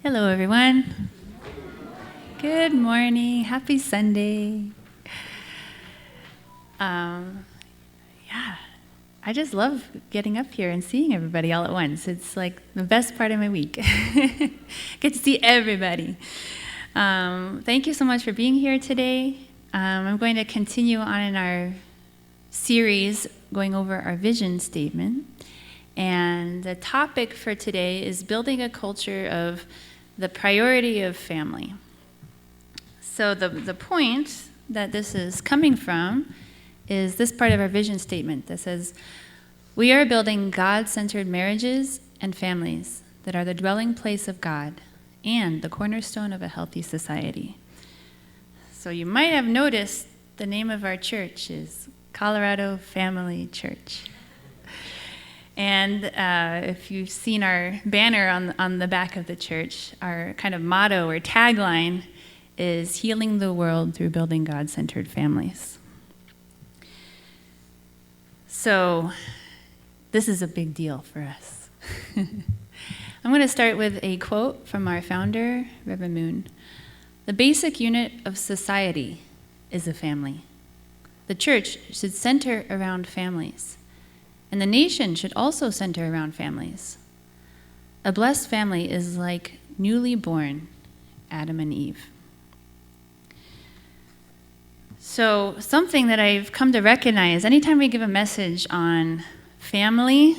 Hello, everyone. Good morning. Happy Sunday. I just love getting up here and seeing everybody all at once. It's like the best part of my week. Get to see everybody. Thank you so much for being here today. I'm going to continue on in our series going over our vision statement. And the topic for today is building a culture of the priority of family. So the point that this is coming from is this part of our vision statement that says, we are building God-centered marriages and families that are the dwelling place of God and the cornerstone of a healthy society. So you might have noticed the name of our church is Colorado Family Church. And if you've seen our banner on the back of the church, our kind of motto or tagline is healing the world through building God-centered families. So this is a big deal for us. I'm going to start with a quote from our founder, Reverend Moon. The basic unit of society is a family. The church should center around families. And the nation should also center around families. A blessed family is like newly born Adam and Eve. So something that I've come to recognize anytime we give a message on family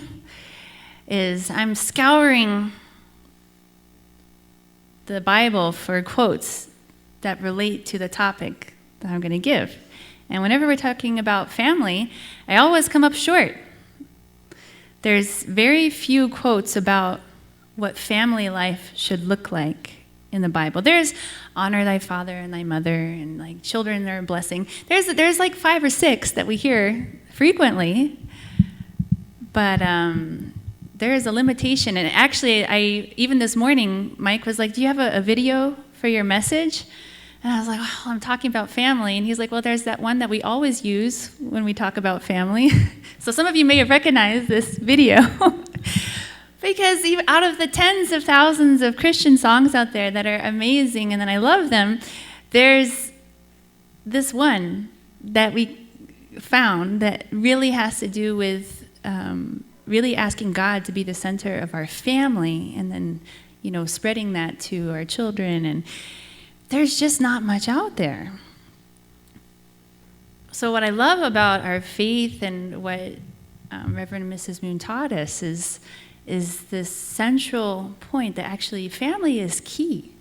is I'm scouring the Bible for quotes that relate to the topic that I'm going to give. And whenever we're talking about family, I always come up short. There's very few quotes about what family life should look like in the Bible. There's honor thy father and thy mother, and like children are a blessing. There's like 5 or 6 that we hear frequently, but there is a limitation. And actually, even this morning, Mike was like, "Do you have a video for your message?" And I was like, "Well, I'm talking about family." And he's like, "Well, there's that one that we always use when we talk about family." So some of you may have recognized this video. Because even out of the tens of thousands of Christian songs out there that are amazing and that I love them, there's this one that we found that really has to do with really asking God to be the center of our family and then, spreading that to our children. And there's just not much out there. So what I love about our faith and what Reverend and Mrs. Moon taught us is this central point that actually family is key.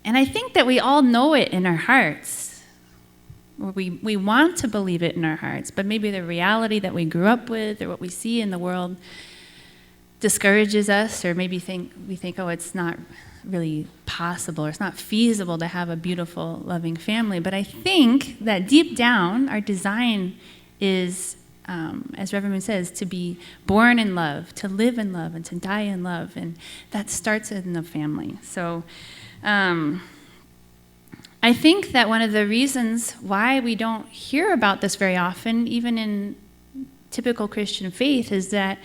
And I think that we all know it in our hearts. Or we want to believe it in our hearts, but maybe the reality that we grew up with or what we see in the world discourages us, or maybe we think, oh, it's not really possible, or it's not feasible to have a beautiful, loving family. But I think that deep down, our design is, as Reverend Moon says, to be born in love, to live in love, and to die in love. And that starts in the family. So I think that one of the reasons why we don't hear about this very often, even in typical Christian faith, is that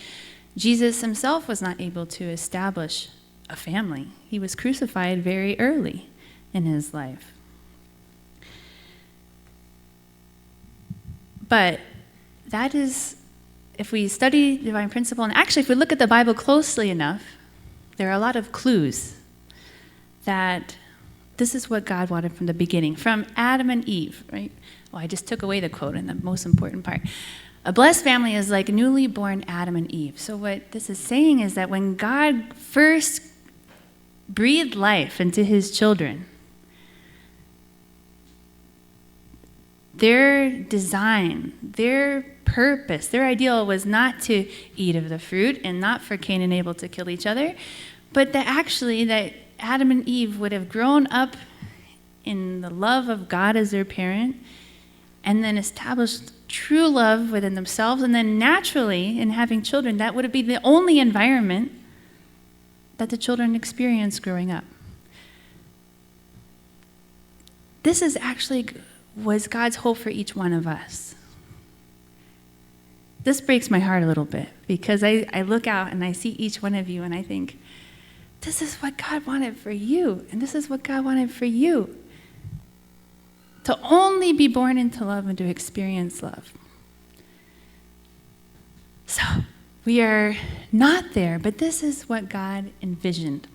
Jesus himself was not able to establish a family. He was crucified very early in his life. But that is, if we study divine principle, and actually if we look at the Bible closely enough, there are a lot of clues that this is what God wanted from the beginning, from Adam and Eve, right? Well, I just took away the quote in the most important part. A blessed family is like newly born Adam and Eve. So what this is saying is that when God first breathed life into his children, their design, their purpose, their ideal was not to eat of the fruit and not for Cain and Abel to kill each other, but that Adam and Eve would have grown up in the love of God as their parent and then established true love within themselves. And then naturally, in having children, that would be the only environment that the children experienced growing up. This is actually was God's hope for each one of us. This breaks my heart a little bit because I look out and I see each one of you and I think, this is what God wanted for you, and this is what God wanted for you. To only be born into love and to experience love. So, we are not there, but this is what God envisioned.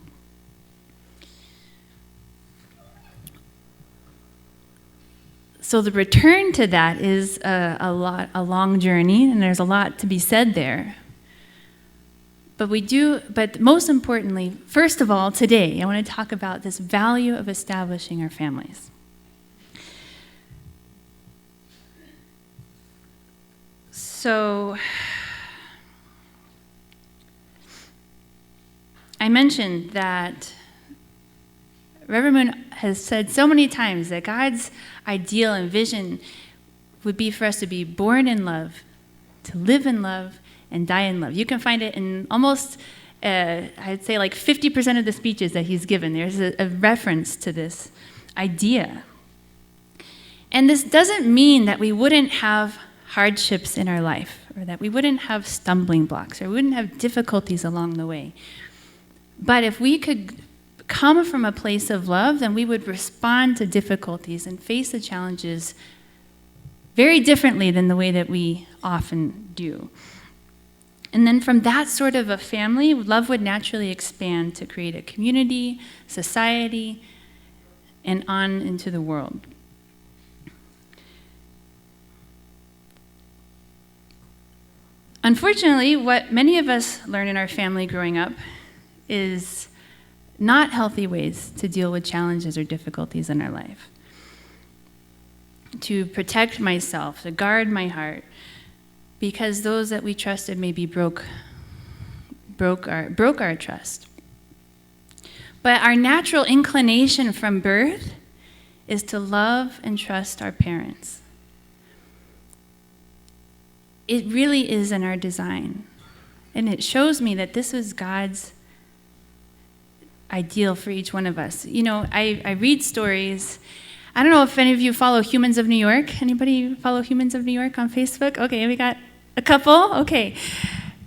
So the return to that is a long journey, and there's a lot to be said there. But most importantly, first of all, today, I want to talk about this value of establishing our families. So, I mentioned that Reverend Moon has said so many times that God's ideal and vision would be for us to be born in love, to live in love, and die in love. You can find it in almost, I'd say like 50% of the speeches that he's given. There's a reference to this idea. And this doesn't mean that we wouldn't have hardships in our life, or that we wouldn't have stumbling blocks, or we wouldn't have difficulties along the way. But if we could come from a place of love, then we would respond to difficulties and face the challenges very differently than the way that we often do. And then from that sort of a family, love would naturally expand to create a community, society, and on into the world. Unfortunately, what many of us learn in our family growing up is not healthy ways to deal with challenges or difficulties in our life. To protect myself, to guard my heart, because those that we trusted maybe broke our trust. But our natural inclination from birth is to love and trust our parents. It really is in our design. And it shows me that this was God's ideal for each one of us. You know, I read stories. I don't know if any of you follow Humans of New York. Anybody follow Humans of New York on Facebook? Okay, we got a couple. Okay.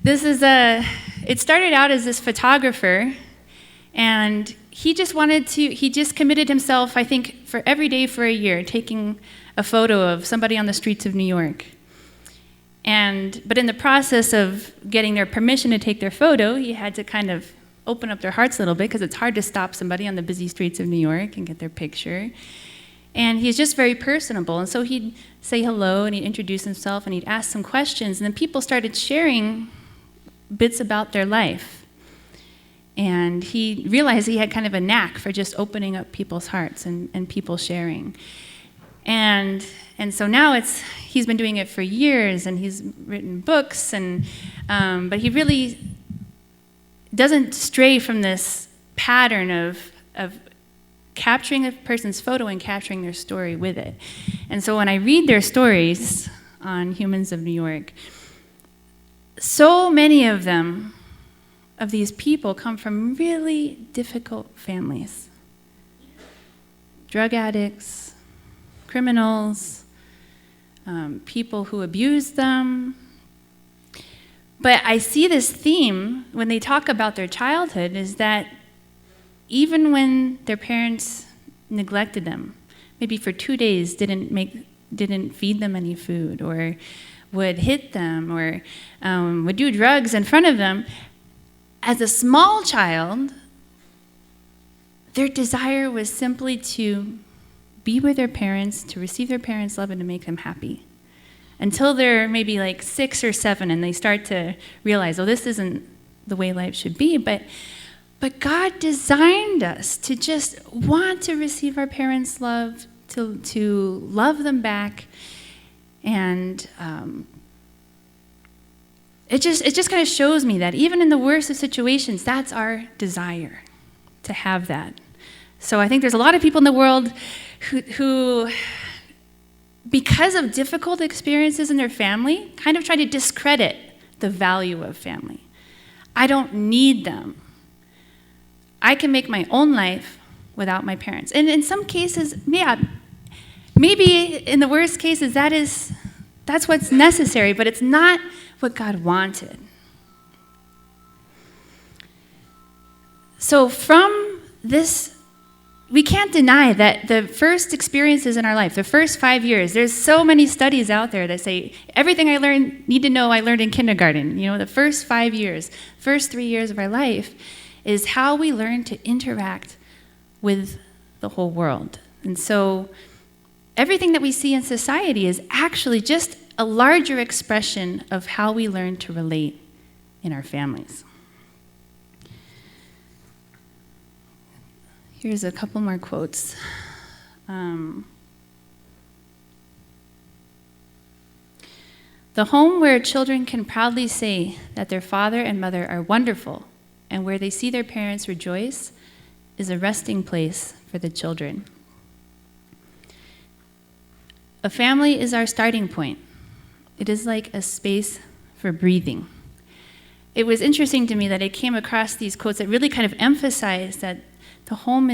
It started out as this photographer, and he just committed himself, I think, for every day for a year, taking a photo of somebody on the streets of New York. But in the process of getting their permission to take their photo, he had to kind of open up their hearts a little bit, because it's hard to stop somebody on the busy streets of New York and get their picture. And he's just very personable. And so he'd say hello, and he'd introduce himself, and he'd ask some questions. And then people started sharing bits about their life. And he realized he had kind of a knack for just opening up people's hearts and people sharing. And so now he's been doing it for years, and he's written books, but he really doesn't stray from this pattern of capturing a person's photo and capturing their story with it. And so when I read their stories on Humans of New York, so many of these people come from really difficult families. Drug addicts, criminals, people who abuse them. But I see this theme when they talk about their childhood, is that even when their parents neglected them, maybe for 2 days didn't feed them any food, or would hit them, or would do drugs in front of them, as a small child, their desire was simply to be with their parents, to receive their parents' love, and to make them happy. Until they're maybe like 6 or 7, and they start to realize, oh, this isn't the way life should be. But God designed us to just want to receive our parents' love, to love them back, and it just kind of shows me that even in the worst of situations, that's our desire, to have that. So I think there's a lot of people in the world who because of difficult experiences in their family, kind of try to discredit the value of family. I don't need them. I can make my own life without my parents. And in some cases, yeah, maybe in the worst cases, that's what's necessary, but it's not what God wanted. So from this, we can't deny that the first experiences in our life, the first 5 years, there's so many studies out there that say everything I need to know I learned in kindergarten. The first 5 years, first 3 years of our life is how we learn to interact with the whole world. And so everything that we see in society is actually just a larger expression of how we learn to relate in our families. Here's a couple more quotes. The home where children can proudly say that their father and mother are wonderful and where they see their parents rejoice is a resting place for the children. A family is our starting point. It is like a space for breathing. It was interesting to me that I came across these quotes that really kind of emphasized that the home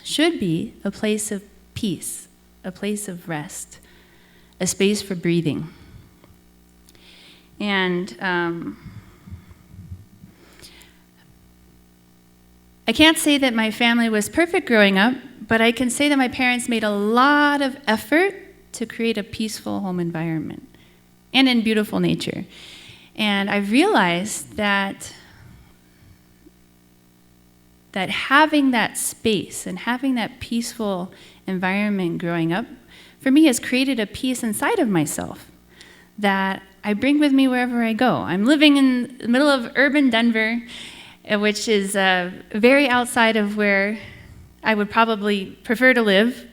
should be a place of peace, a place of rest, a space for breathing. And I can't say that my family was perfect growing up, but I can say that my parents made a lot of effort to create a peaceful home environment and in beautiful nature. And I realized that having that space and having that peaceful environment growing up, for me, has created a peace inside of myself that I bring with me wherever I go. I'm living in the middle of urban Denver, which is very outside of where I would probably prefer to live.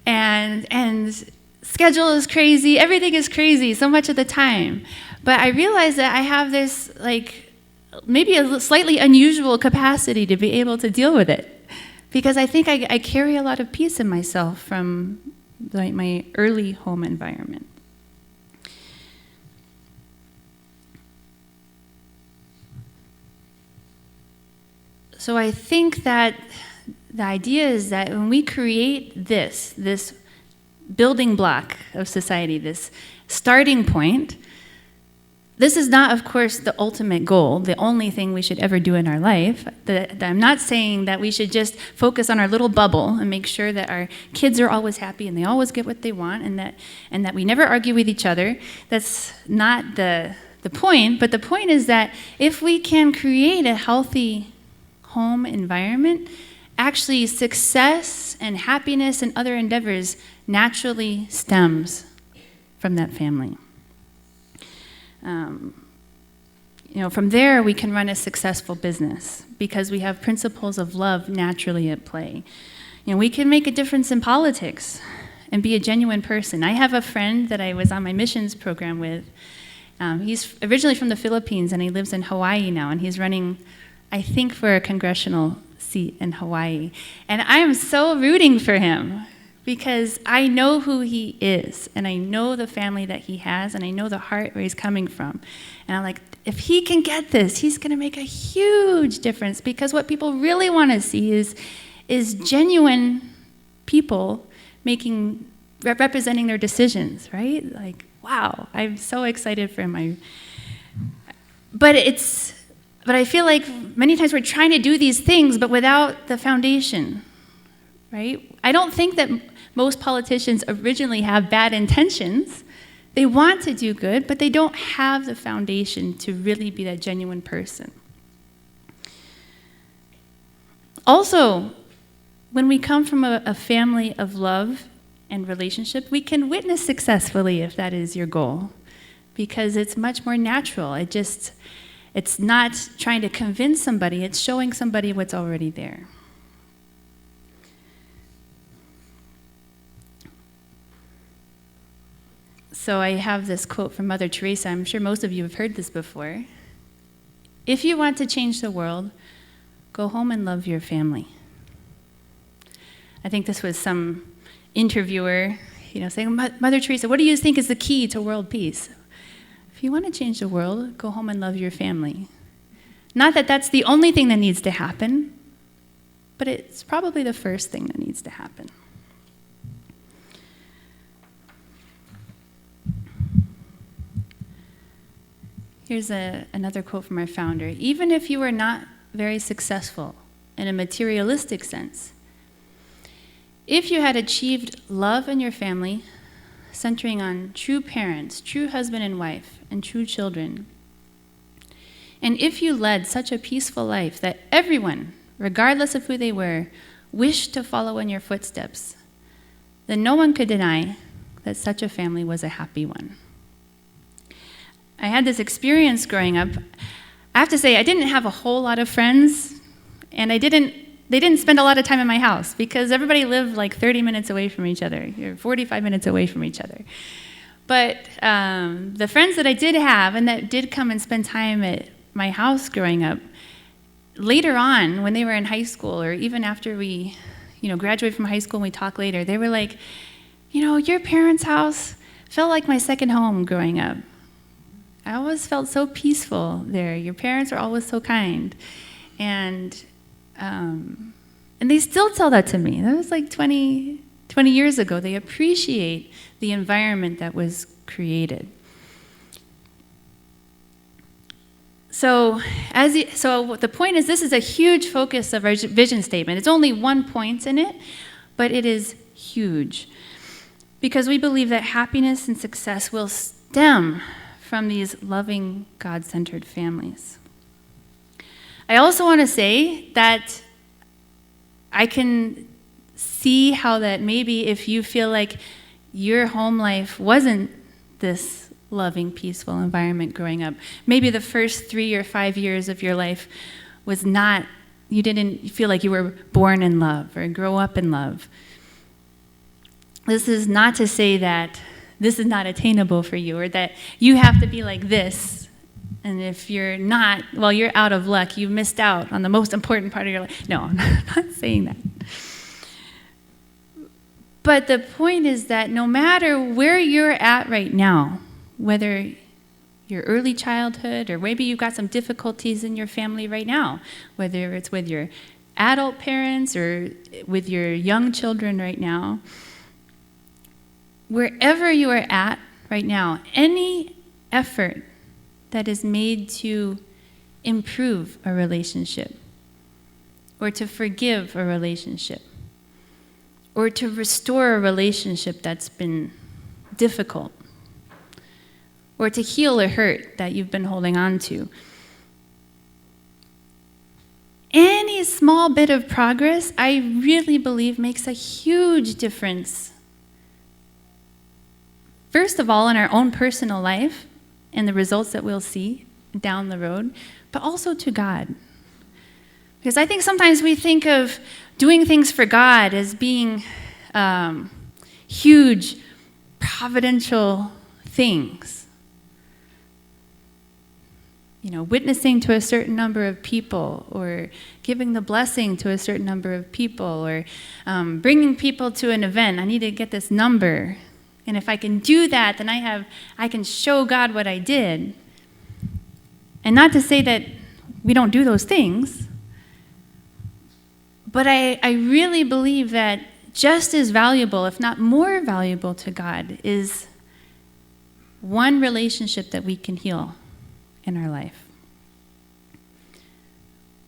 and schedule is crazy, everything is crazy so much of the time. But I realize that I have this, maybe a slightly unusual capacity to be able to deal with it. Because I think I carry a lot of peace in myself from my early home environment. So I think that the idea is that when we create this building block of society, this starting point, this is not, of course, the ultimate goal, the only thing we should ever do in our life. I'm not saying that we should just focus on our little bubble and make sure that our kids are always happy and they always get what they want and that we never argue with each other. That's not the point, but the point is that if we can create a healthy home environment, actually success and happiness and other endeavors naturally stems from that family. From there, we can run a successful business because we have principles of love naturally at play. We can make a difference in politics and be a genuine person. I have a friend that I was on my missions program with. He's originally from the Philippines, and he lives in Hawaii now, and he's running, I think, for a congressional seat in Hawaii. And I am so rooting for him because I know who he is, and I know the family that he has, and I know the heart where he's coming from. And I'm like, if he can get this, he's going to make a huge difference, because what people really want to see is genuine people representing their decisions, right? Wow, I'm so excited for him. But I feel like many times we're trying to do these things, but without the foundation, right? I don't think that most politicians originally have bad intentions. They want to do good, but they don't have the foundation to really be that genuine person. Also, when we come from a family of love and relationship, we can witness successfully if that is your goal, because it's much more natural. It's not trying to convince somebody, it's showing somebody what's already there. So I have this quote from Mother Teresa. I'm sure most of you have heard this before. If you want to change the world, go home and love your family. I think this was some interviewer, saying, Mother Teresa, what do you think is the key to world peace? If you want to change the world, go home and love your family. Not that that's the only thing that needs to happen, but it's probably the first thing that needs to happen. Here's another quote from our founder. Even if you are not very successful in a materialistic sense. If you had achieved love in your family, centering on true parents, true husband and wife, and true children, and if you led such a peaceful life that everyone, regardless of who they were, wished to follow in your footsteps, then no one could deny that such a family was a happy one. I had this experience growing up. I have to say, I didn't have a whole lot of friends, and they didn't spend a lot of time in my house because everybody lived like 30 minutes away from each other, or 45 minutes away from each other. But the friends that I did have and that did come and spend time at my house growing up, later on, when they were in high school, or even after we, graduated from high school and we talked later, they were like, your parents' house felt like my second home growing up. I always felt so peaceful there. Your parents were always so kind. And they still tell that to me. That was like 20 years ago. They appreciate the environment that was created. So the point is, this is a huge focus of our vision statement. It's only one point in it, but it is huge. Because we believe that happiness and success will stem from these loving, God-centered families. I also want to say that I can see how that maybe if you feel like your home life wasn't this loving, peaceful environment growing up, maybe the first 3 or 5 years of your life was not, you didn't feel like you were born in love or grow up in love. This is not to say that this is not attainable for you or that you have to be like this. And if you're not, well, you're out of luck. You missed out on the most important part of your life. No, I'm not saying that. But the point is that no matter where you're at right now, whether your early childhood or maybe you've got some difficulties in your family right now, whether it's with your adult parents or with your young children right now, wherever you are at right now, any effort that is made to improve a relationship or to forgive a relationship or to restore a relationship that's been difficult or to heal a hurt that you've been holding on to, any small bit of progress, I really believe, makes a huge difference. First of all, in our own personal life and the results that we'll see down the road, but also to God. Because I think sometimes we think of doing things for God as being huge, providential things. Witnessing to a certain number of people, or giving the blessing to a certain number of people, or bringing people to an event. I need to get this number. And if I can do that, then I can show God what I did. And not to say that we don't do those things, but I really believe that just as valuable, if not more valuable to God, is one relationship that we can heal in our life.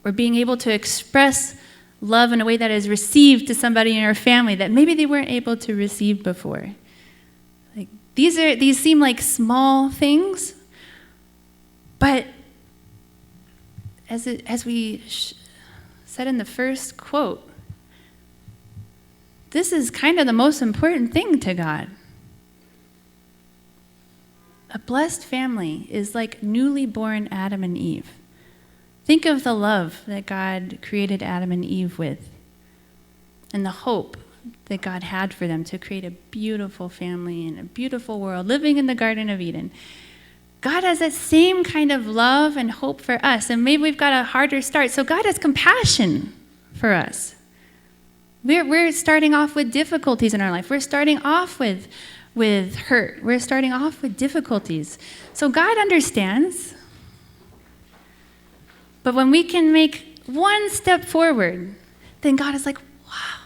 Or being able to express love in a way that is received to somebody in our family that maybe they weren't able to receive before. Like these seem like small things, but as we said in the first quote, this is kind of the most important thing to God. A blessed family is like newly born Adam and Eve. Think of the love that God created Adam and Eve with, and the hope that God had for them to create a beautiful family and a beautiful world, living in the Garden of Eden. God has that same kind of love and hope for us, and maybe we've got a harder start. So God has compassion for us. We're starting off with difficulties in our life. We're starting off with hurt. We're starting off with difficulties. So God understands. But when we can make one step forward, then God is like, wow.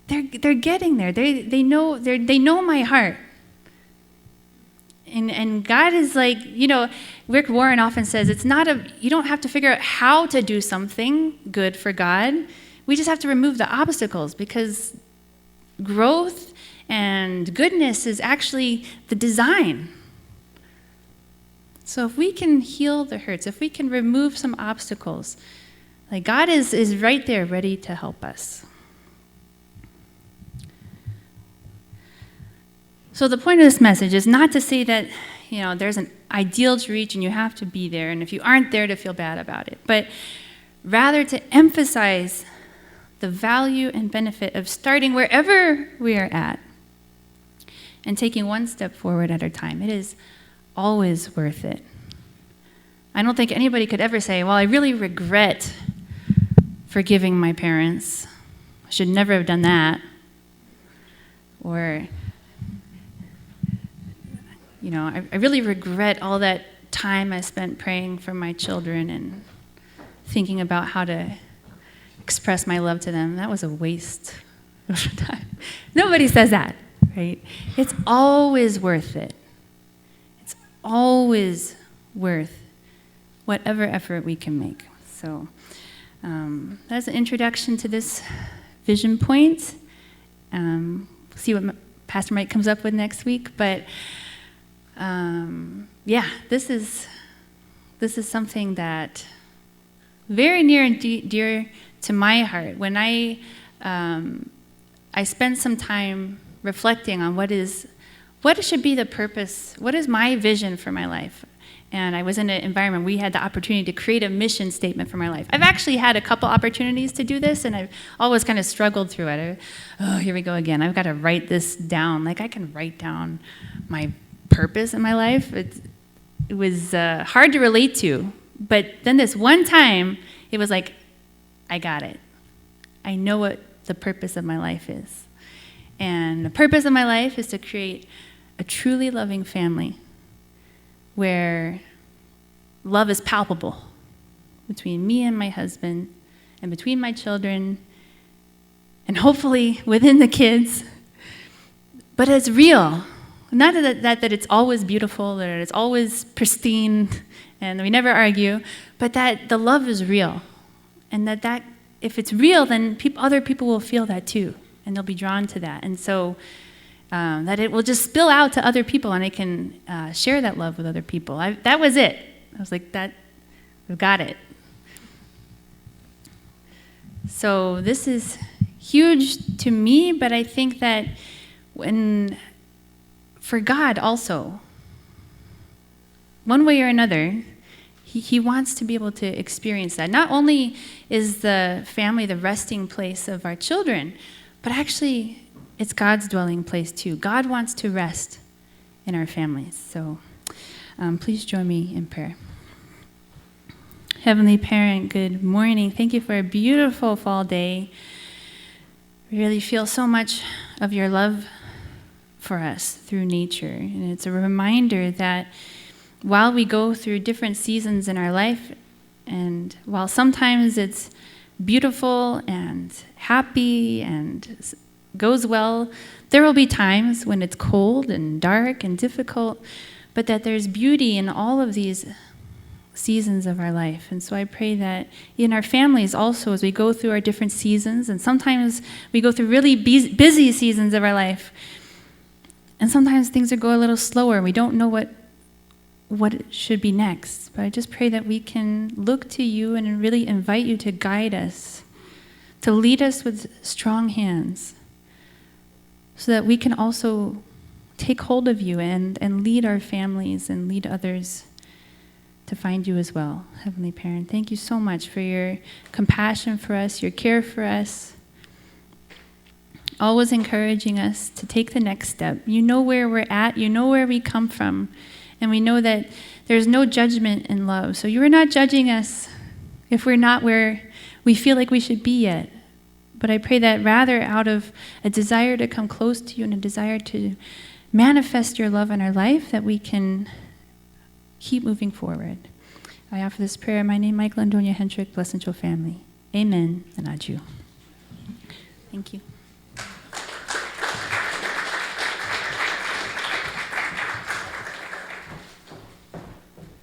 They're getting there. They know my heart. And God is like, Rick Warren often says, you don't have to figure out how to do something good for God. We just have to remove the obstacles, because growth and goodness is actually the design. So if we can heal the hurts, if we can remove some obstacles, like God is right there ready to help us. So the point of this message is not to say that, there's an ideal to reach and you have to be there, and if you aren't there, to feel bad about it, but rather to emphasize the value and benefit of starting wherever we are at and taking one step forward at a time. It is always worth it. I don't think anybody could ever say, well, I really regret forgiving my parents. I should never have done that. Or, I really regret all that time I spent praying for my children and thinking about how to express my love to them. That was a waste of time. Nobody says that, right? It's always worth it. It's always worth whatever effort we can make. So that's an introduction to this vision point. See what Pastor Mike comes up with next week. But this is something that very near and dear to my heart. When I spent some time reflecting on what should be the purpose, what is my vision for my life. And I was in an environment where we had the opportunity to create a mission statement for my life. I've actually had a couple opportunities to do this, and I've always kind of struggled through it. Here we go again. I've got to write this down. Like, I can write down my purpose in my life. It was hard to relate to. But then this one time, it was like, I got it. I know what the purpose of my life is. And the purpose of my life is to create a truly loving family where love is palpable between me and my husband, and between my children, and hopefully within the kids. But it's real. Not that it's always beautiful, that it's always pristine, and we never argue, but that the love is real. And that if it's real, then other people will feel that too, and they'll be drawn to that. And so that it will just spill out to other people, and I can share that love with other people. That was it. I was like, we've got it. So this is huge to me, but I think that for God also, one way or another, He wants to be able to experience that. Not only is the family the resting place of our children, but actually it's God's dwelling place too. God wants to rest in our families. So please join me in prayer. Heavenly Parent, good morning. Thank you for a beautiful fall day. We really feel so much of your love for us through nature. And it's a reminder that while we go through different seasons in our life, and while sometimes it's beautiful and happy and goes well, there will be times when it's cold and dark and difficult, but that there's beauty in all of these seasons of our life. And so I pray that in our families also, as we go through our different seasons, and sometimes we go through really busy seasons of our life, and sometimes things go a little slower. We don't know what should be next. But I just pray that we can look to you and really invite you to guide us, to lead us with strong hands, so that we can also take hold of you and lead our families and lead others to find you as well. Heavenly Parent, thank you so much for your compassion for us, your care for us, always encouraging us to take the next step. You know where we're at, you know where we come from, and we know that there's no judgment in love. So you are not judging us if we're not where we feel like we should be yet. But I pray that rather out of a desire to come close to you and a desire to manifest your love in our life, that we can keep moving forward. I offer this prayer in my name, Michael and Adonia Hendrick, Blessed Angel family. Amen and adieu. Thank you.